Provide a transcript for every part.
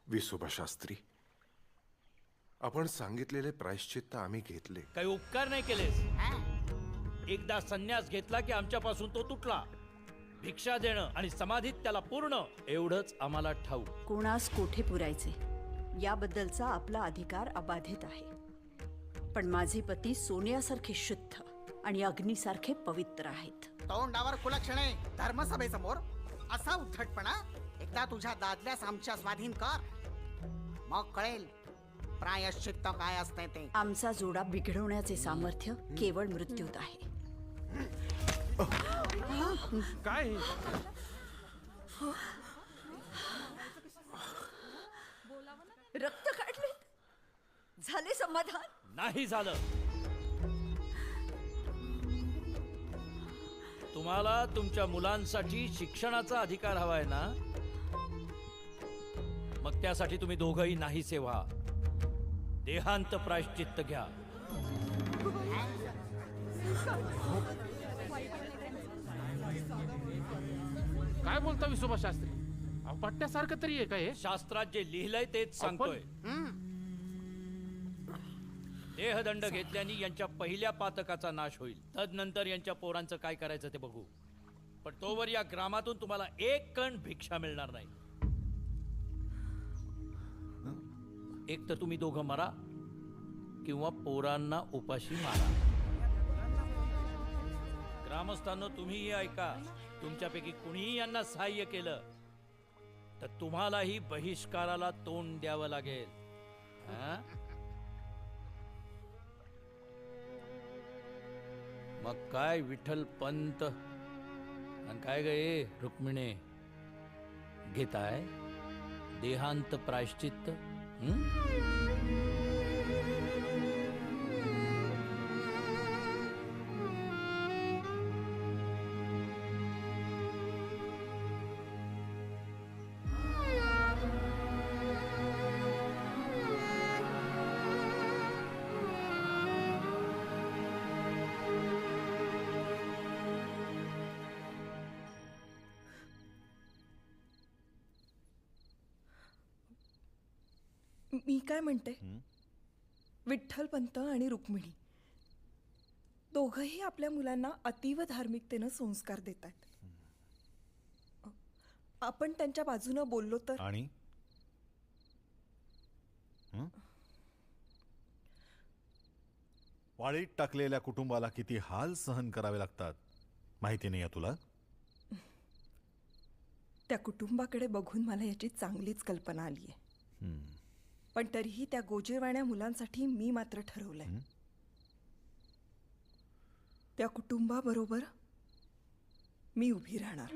विसोबा शास्त्री, आपण सांगितलेले प्रायश्चित्त आम्ही घेतले. काही उपकार नाही केलेस. एकदा संन्यास घेतला की आमच्यापासून तो तुटला. भिक्षा देणं आणि समाधीत त्याला पूर्ण, एवढंच आम्हाला ठाऊक. कोणास कोठे पुरायचे याबद्दलचा आपला अधिकार अबाधित आहे. पण माझे पती सोन्यासारखे शुद्ध आणि अग्नीसारखे पवित्र आहेत. तोंडावर कुलक्षणे धर्मसभेसमोर असा उद्धटपणा. एकदा तुझ्या दादल्यास आमच्या स्वाधीन कर, मग कळेल प्रायश्चित्त काय असते ते. आमचा जोडा बिघडवण्याचे सामर्थ्य केवळ मृत्यूत आहे. काय रक्त काढले, झाले समाधान? नाही झालं. तुम्हाला तुमच्या मुलांसाठी शिक्षणाचा अधिकार हवाय ना, मग त्यासाठी तुम्ही दोघंही नाहीसे व्हा. देहांत प्रायश्चित्त घ्या. काय बोलता विसोबा शास्त्री? पट्ट्यासारखं तरी आहे का हे? शास्त्रात जे लिहिलंय तेच सांगतोय. देहदंड घेतल्याने यांच्या पहिल्या पातकाचा नाश होईल. तदनंतर यांच्या पोरांचं काय करायचं ते बघू. पण तोवर या ग्रामातून तुम्हाला एक कण भिक्षा मिळणार नाही. एक तर तुम्ही दोघं मरा किंवा पोरांना उपाशी मारा. ग्रामस्थांनो, तुम्हीही ऐका. तुमच्यापैकी कुणीही यांना सहाय्य केलं तर तुम्हालाही बहिष्काराला तोंड द्यावं लागेल. मग काय विठ्ठल पंत आणि काय गे रुक्मिणे, घेताय देहांत प्रायश्चित्त? मी काय म्हणते, विठ्ठलपंत आणि रुक्मिणी दोघंही आपल्या मुलांना अतीव धार्मिकतेनं संस्कार देतात. आपण त्यांच्या बाजूनं बोललो तर. आणि वाळीत टाकलेल्या कुटुंबाला किती हाल सहन करावे लागतात माहिती नाही तुला? त्या कुटुंबाकडे बघून मला याची चांगलीच कल्पना आली आहे. पण तरीही त्या गोजीरवाण्या मुलांसाठी मी मात्र ठरवलंय, त्या कुटुंबाबरोबर मी उभी राहणार.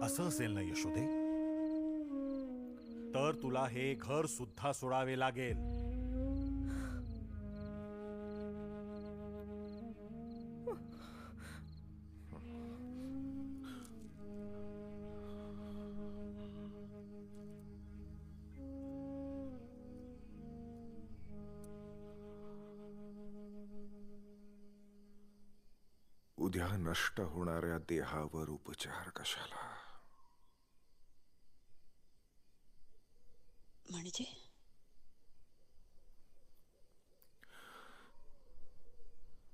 असं असेल ना यशोदे, तर तुला हे घर सुद्धा सोडावे लागेल. उद्या नष्ट होणाऱ्या देहावर उपचार कशाला? म्हणजे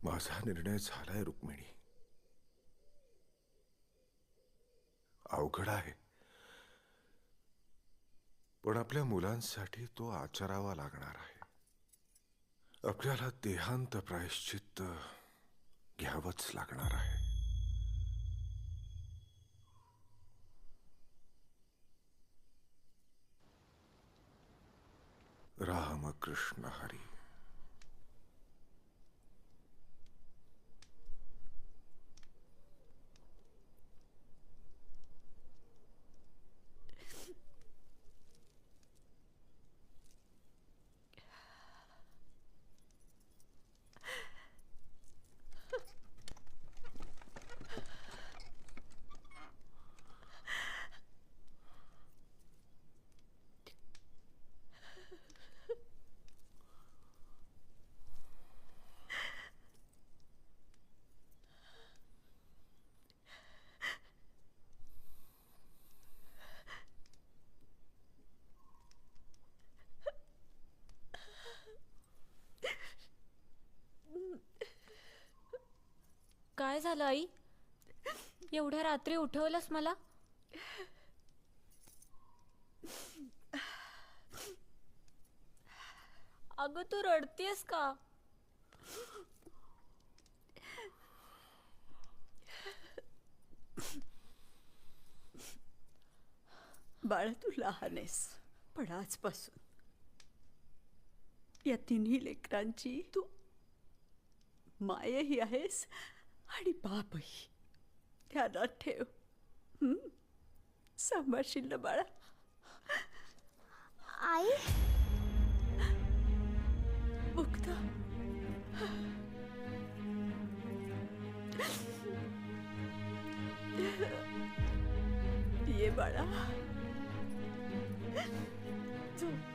माझा निर्णय झालाय रुक्मिणी. अवघड आहे, पण आपल्या मुलांसाठी तो आचरावा लागणार आहे. आपल्याला देहांत प्रायश्चित्त घ्यावंच लागणार आहे. रामकृष्ण हरी. झालं आई? एवढ्या रात्री उठवलंस मला? अगं तू रडतेस का? बाळा तू लहान आहेस, पण आजपासून या तिन्ही लेकरांची तू मायही आहेस आणि बापही. ध्यानात ठेव. सांभाळशील ना बाळा? आई मुक्ता, ये बाळा. झोप.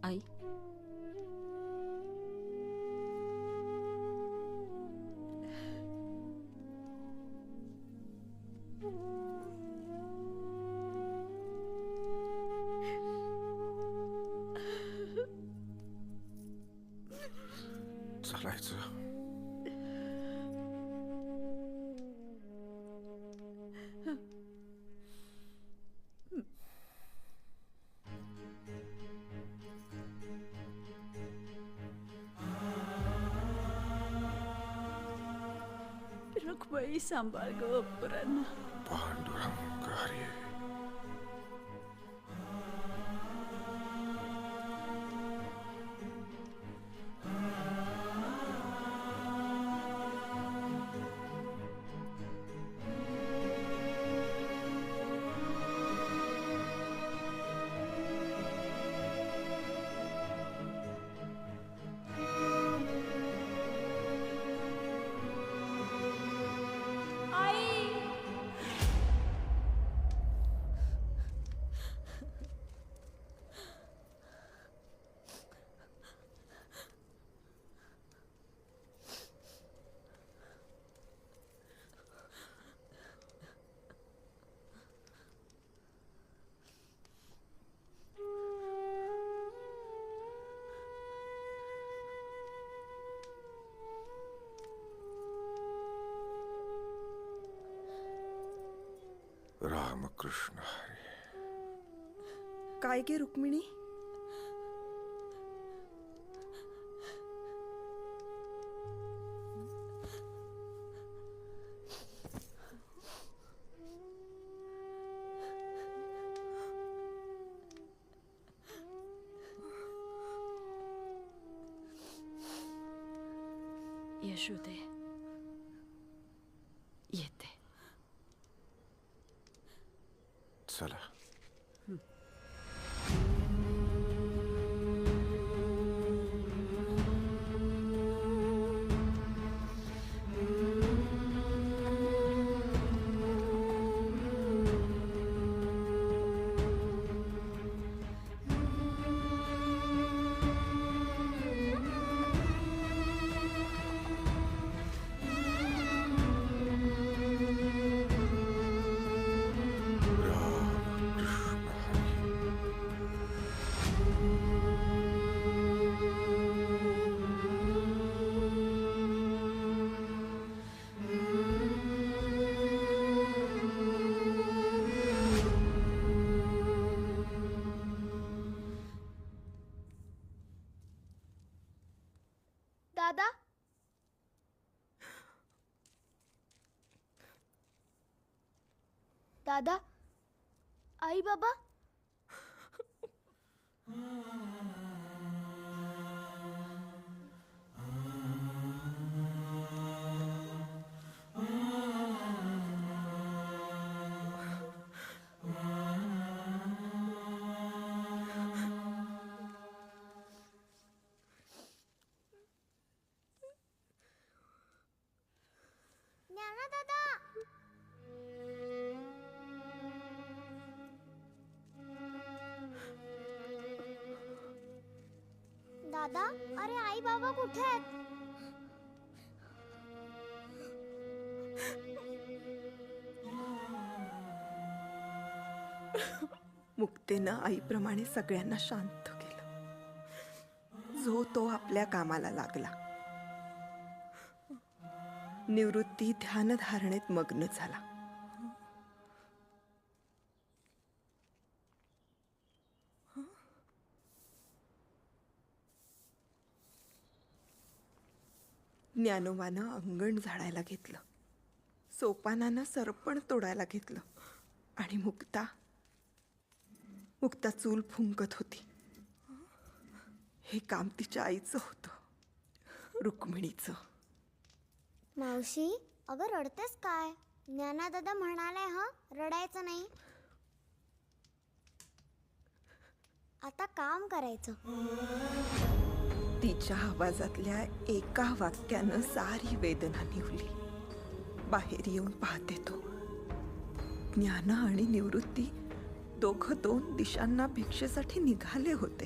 आई चालायचं. रुक्मिणी सांभाळ ग पोरांना. पांडुरंग हरी. रामकृष्ण हरी. काय गे रुक्मिणी? यशोदे, येते. चला. दादा दादा आई बाबा ज्ञाना दादा दादा, अरे आई बाबा कुठे आहेत? मुक्तेनं आईप्रमाणे सगळ्यांना शांत केलं. जो तो आपल्या कामाला लागला. निवृत्ती ध्यानधारणेत मग्न झाला. ज्ञानोबानं अंगण झाडायला घेतलं. सोपानानं सरपण तोडायला घेतलं. आणि मुक्ता चूल फुंकत होती. हे काम तिच्या आईचं होतं, रुक्मिणीचं. मावशी, अगं रडतेस काय? ज्ञानादादा म्हणाले रडायचं नाही. आता काम करायचं. तिच्या आवाजातल्या एका वाक्यानं सारी वेदना निवली. बाहेर येऊन पाहते तो. ज्ञाना आणि निवृत्ती दोघं 2 दिशांना भिक्षेसाठी निघाले होते.